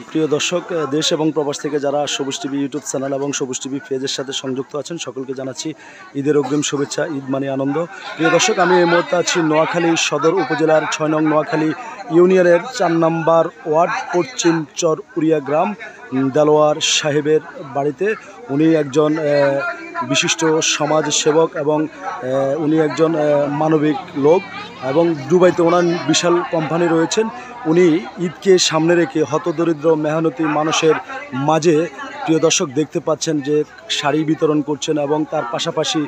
প্রিয় দর্শক, দেশ এবং প্রবাস থেকে যারা সবুজ টিভি ইউটিউব চ্যানেল এবং সবুজ টিভি পেজের সাথে সংযুক্ত আছেন সকলকে জানাচ্ছি ঈদের অগ্রিম শুভেচ্ছা। ঈদ মানে আনন্দ। প্রিয় দর্শক, আমি এই মুহূর্তে আছি নোয়াখালী সদর উপজেলার ৬ নং নোয়াখালী ইউনিয়নের ৪ নম্বর ওয়ার্ড পশ্চিম চর উড়িয়া গ্রাম দেলোয়ার সাহেবের বাড়িতে। উনি একজন বিশিষ্ট সমাজ সেবক এবং উনি একজন মানবিক লোক এবং দুবাইতে ওনার বিশাল কোম্পানি রয়েছেন। উনি ঈদকে সামনে রেখে হতদরিদ্র মেহনতি মানুষের মাঝে প্রিয় দর্শক দেখতে পাচ্ছেন যে শাড়ি বিতরণ করছেন এবং তার পাশাপাশি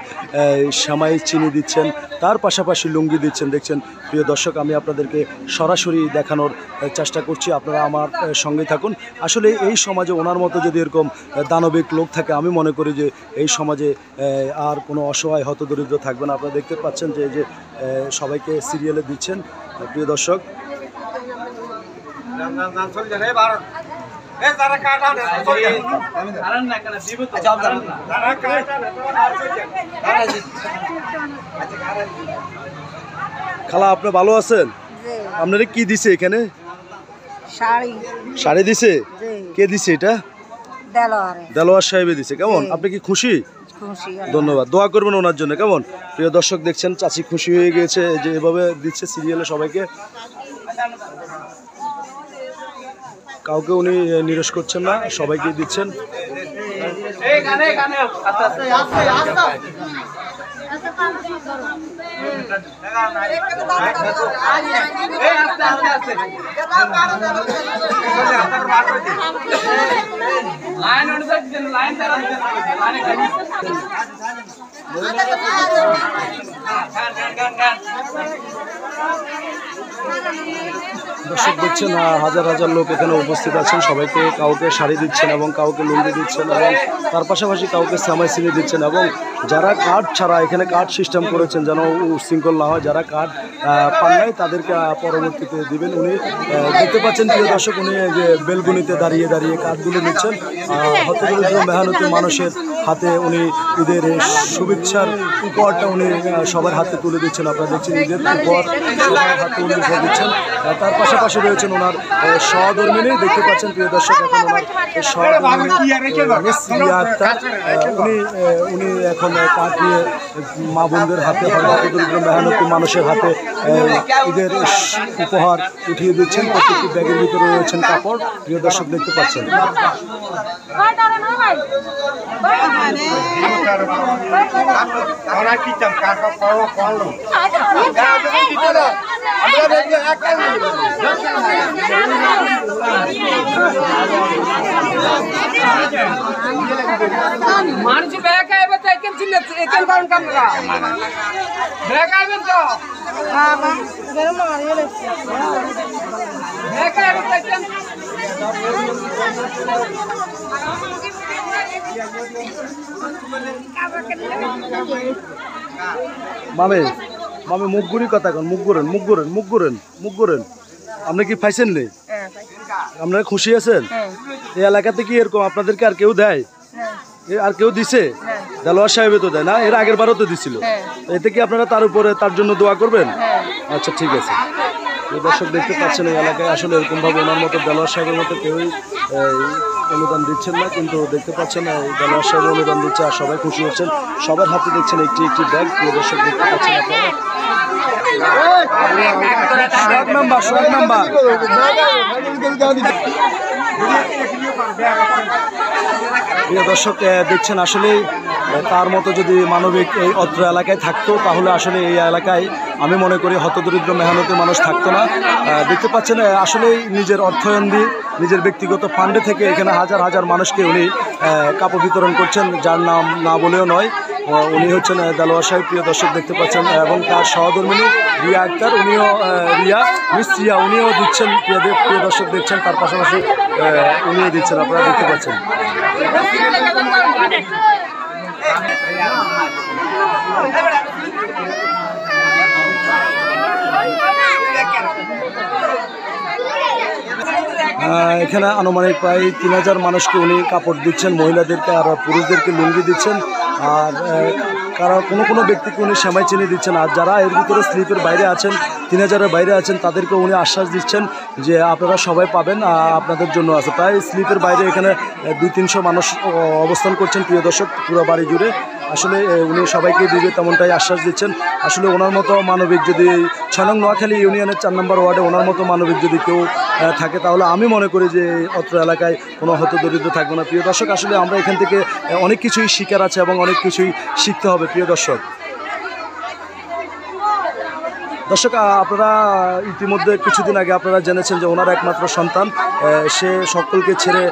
সেমাই চিনি দিচ্ছেন, তার পাশাপাশি লুঙ্গি দিচ্ছেন। দেখছেন প্রিয় দর্শক, আমি আপনাদেরকে সরাসরি দেখানোর চেষ্টা করছি, আপনারা আমার সঙ্গে থাকুন। আসলে এই সমাজে ওনার মতো যদি এরকম দানবিক লোক থাকে, আমি মনে করি যে এই সমাজে আর কোনো অসহায় হতদরিদ্র থাকবে না। আপনারা দেখতে পাচ্ছেন যে এই যে সবাইকে সিরিয়ালে দিচ্ছেন। প্রিয় দর্শক, খালা আপনি ভালো আছেন? আপনারা কি দিছে এখানে? শাড়ি দিছে। কে দিছে এটা? দেলোয়ার সাহেবে দিছে। কেমন, আপনি কি খুশি? ধন্যবাদ, দোয়া করবেন ওনার জন্য। কেমন প্রিয় দর্শক, দেখছেন চাচি খুশি হয়ে গিয়েছে যে এভাবে দিচ্ছে সিরিয়ালে সবাইকে। কাউকে উনি নিরাশ করছেন না, সবাইকে দিচ্ছেন। দর্শক দেখছেন হাজার হাজার লোক এখানে উপস্থিত আছেন, সবাইকে কাউকে শাড়ি দিচ্ছেন এবং কাউকে লুঙ্গি দিচ্ছেন এবং তার পাশাপাশি কাউকে সেমাই চিনি দিচ্ছেন। এবং যারা কার্ড ছাড়া, এখানে কার্ড সিস্টেম করেছেন যেন উশৃঙ্খল না হয়, যারা কার্ড পান নাই তাদেরকে পরবর্তীতে দিবেন। উনি দেখতে পাচ্ছেন প্রিয় দর্শক, উনি যে বেলগুনিতে দাঁড়িয়ে দাঁড়িয়ে কার্ডগুলো নিচ্ছেন। হতদরিদ্র মেহনতি মানুষের হাতে উনি ঈদের শুভেচ্ছার উপহারটা উনি সবার হাতে তুলে দিচ্ছেন। আপনারা দেখছেন ঈদের উপহার সবার হাতে উনি দিচ্ছেন। তার পাশাপাশি রয়েছেন ওনার সহধর্মিনী, দেখতে পাচ্ছেন প্রিয় দর্শক, এখন ওনার সহধর্মিনী উনি এখন কাঠ নিয়ে মা বোনদের হাতে, হতদরিদ্র মেহনতি মানুষের হাতে ঈদের উপহার উঠিয়ে দিচ্ছেন। প্রত্যেকটি ব্যাগের ভিতরে রয়েছেন কাপড়। প্রিয় দর্শক দেখতে পাচ্ছেন। মানুষ ব্যাগ আইবে তো একেন চিনে একেন কারণ কামরা ব্যাগ আইবেন তো গরম মারিয়ে লাগছে ব্যাগ আইবে তো একেন মামে মামে মুখ গুড়ি কথা কন, মুখ ঘুরেন, মুখ ঘুরেন, মুখ ঘুরেন, মুখ ঘুরেন। আপনি কি পাইছেন নি? আপনারা খুশি আছেন? এই এলাকাতে কি এরকম আপনাদেরকে আর কেউ দেয়? আর কেউ দিছে? দেলোয়ার সাহেবে তো দেয় না, এর আগের বারও তো দিছিল। এতে কি আপনারা তার উপরে তার জন্য দোয়া করবেন? আচ্ছা ঠিক আছে। দর্শক দেখতে পাচ্ছেন এই এলাকায় আসলে এরকমভাবে ওনার মতো দেলোয়ার সাহেবের মতো কেউই অনুদান দিচ্ছেন না, কিন্তু দেখতে পাচ্ছেন দেলোয়ার সাহেব অনুদান দিচ্ছে আর সবাই খুশি হচ্ছেন। সবার হাতে দেখছেন একটি একটি ব্যাগ। প্রিয় দর্শক দেখতে পাচ্ছেন আপনারা। প্রিয় দর্শক দেখছেন আসলে তার মতো যদি মানবিক এই অত্র এলাকায় থাকতো তাহলে আসলে এই এলাকায় আমি মনে করি হতদরিদ্র মেহনতি মানুষ থাকতো না। দেখতে পাচ্ছেন আসলে নিজের অর্থায়ন দিয়ে নিজের ব্যক্তিগত ফান্ডে থেকে এখানে হাজার হাজার মানুষকে উনি কাপড় বিতরণ করছেন, যার নাম না বলেও নয়। উনি হচ্ছেন দেলোয়ার সাহেব। প্রিয় দর্শক দেখতে পাচ্ছেন এবং তার সহধর্মিনী রিয়া আক্তার, উনিও মিস রিয়া, উনিও দিচ্ছেন। প্রিয় দর্শক দেখছেন, তার পাশাপাশি উনিও দিচ্ছেন, আপনারা দেখতে পাচ্ছেন। এখানে আনুমানিক প্রায় 3000 মানুষকে উনি কাপড় দিচ্ছেন, মহিলাদেরকে আর পুরুষদেরকে লুঙ্গি দিচ্ছেন। আর কারণ কোনো ব্যক্তিকে উনি সেমাই চিনি দিচ্ছেন। আর যারা এর ভিতরে স্লিপের বাইরে আছেন 3000-এর বাইরে আছেন তাদেরকে উনি আশ্বাস দিচ্ছেন যে আপনারা সবাই পাবেন, আপনাদের জন্য আছে। প্রায় স্লিপের বাইরে এখানে 200-300 মানুষ অবস্থান করছেন প্রিয় দর্শক, পুরো বাড়ি জুড়ে। আসলে উনি সবাইকে দিবে তেমনটাই আশ্বাস দিচ্ছেন। আসলে ওনার মতো মানবিক যদি 6 নং নোয়াখালী ইউনিয়নের 4 নম্বর ওয়ার্ডে ওনার মতো মানবিক যদি কেউ থাকে, তাহলে আমি মনে করি যে অত্র এলাকায় কোনো হতদরিদ্র থাকবে না। প্রিয় দর্শক, আসলে আমরা এখান থেকে অনেক কিছুই শিকার আছে এবং অনেক কিছুই শিখতে হবে প্রিয় দর্শক। দর্শক, আপনারা ইতিমধ্যে কিছুদিন আগে আপনারা জেনেছেন যে ওনার একমাত্র সন্তান সে সকলকে ছেড়ে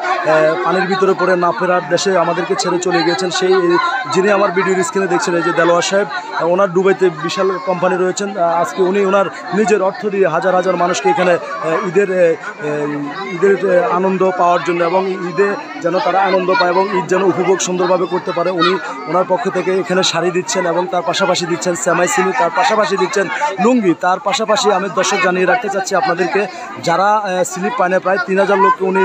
পানির ভিতরে পড়ে না ফেরার দেশে আমাদেরকে ছেড়ে চলে গিয়েছেন। সেই যিনি আমার ভিডিওর স্ক্রিনে দেখছেন, এই যে দেলোয়ার সাহেব, ওনার দুবাইতে বিশাল কোম্পানি রয়েছেন। আজকে উনি ওনার নিজের অর্থ দিয়ে হাজার হাজার মানুষকে এখানে ঈদের আনন্দ পাওয়ার জন্য এবং ঈদে যেন তারা আনন্দ পায় এবং ঈদ যেন উপভোগ সুন্দরভাবে করতে পারে, উনি ওনার পক্ষ থেকে এখানে শাড়ি দিচ্ছেন এবং তার পাশাপাশি দিচ্ছেন সেমাই সিমি, তার পাশাপাশি দিচ্ছেন লুঙ্গি। তার পাশাপাশি আমি দর্শক জানিয়ে রাখতে চাচ্ছি আপনাদেরকে, যারা স্লিপ পায় না, প্রায় 3000 লোককে উনি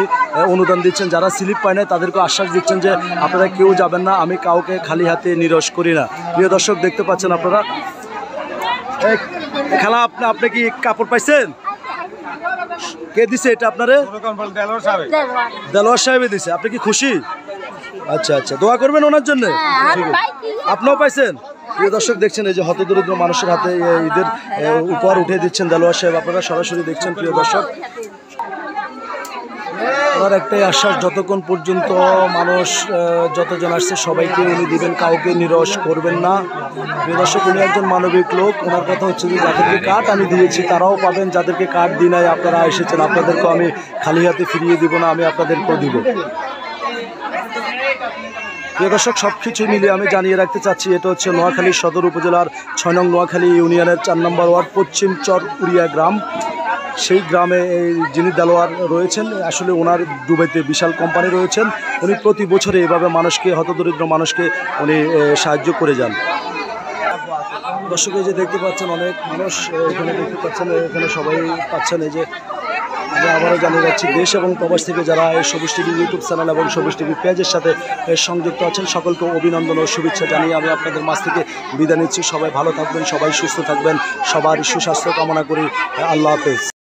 অনুদান দিচ্ছেন। যারা স্লিপ পায় না তাদেরকে আশ্বাস দিচ্ছেন যে আপনারা কেউ যাবেন না, আমি কাউকে খালি হাতে নিরস করি না। প্রিয় দর্শক, দেখতে পাচ্ছেন আপনারা। খালা, আপনি কি কাপড় পাইছেন? কে দিছে এটা আপনারে? দেলোয়ার সাহেবে দিছে। আপনি কি খুশি? আচ্ছা আচ্ছা, দোয়া করবেন ওনার জন্য। ঠিক আছে, আপনিও পাইছেন? প্রিয় দর্শক, দেখছেন এই যে হতদরিদ্র মানুষের হাতে ঈদের উপহার উঠে দিচ্ছেন দেলোয়ার সাহেব, আপনারা সরাসরি দেখছেন প্রিয় দর্শক। ওনার একটাই আশ্বাস, যতক্ষণ পর্যন্ত মানুষ যতজন আসছে সবাইকে উনি দিবেন, কাউকে নিরস করবেন না। প্রিয় দর্শক, উনি একজন মানবিক লোক। ওনার কথা হচ্ছে যে যাদেরকে কার্ড আমি দিয়েছি তারাও পাবেন, যাদেরকে কার্ড দিই নাই আপনারা এসেছেন, আপনাদেরকেও আমি খালি হাতে ফিরিয়ে দিব না, আমি আপনাদেরকেও দিব। প্রিয় দর্শক, সব কিছু মিলিয়ে আমি জানিয়ে রাখতে চাচ্ছি, এটা হচ্ছে নোয়াখালী সদর উপজেলার 6 নং নোয়াখালী ইউনিয়নের 4 নম্বর ওয়ার্ড পশ্চিম চর উড়িয়া গ্রাম। সেই গ্রামে যিনি দেলোয়ার রয়েছেন, আসলে ওনার দুবাইতে বিশাল কোম্পানি রয়েছেন। উনি প্রতি বছরে এভাবে মানুষকে, হতদরিদ্র মানুষকে উনি সাহায্য করে যান। দর্শক, এই যে দেখতে পাচ্ছেন অনেক মানুষ এখানে দেখতে পাচ্ছেন, এখানে সবাই পাচ্ছেন। এই যে আমি আবারও জানিয়ে যাচ্ছি, দেশ এবং প্রবাস থেকে যারা এই সবুজ টিভি ইউটিউব চ্যানেল এবং সবুজ টিভি পেজের সাথে সংযুক্ত আছেন, সকলকে অভিনন্দন ও শুভেচ্ছা জানিয়ে আমি আপনাদের মাঝ থেকে বিদায় নিচ্ছি। সবাই ভালো থাকবেন, সবাই সুস্থ থাকবেন, সবার সুস্বাস্থ্য কামনা করি। আল্লাহ হাফেজ।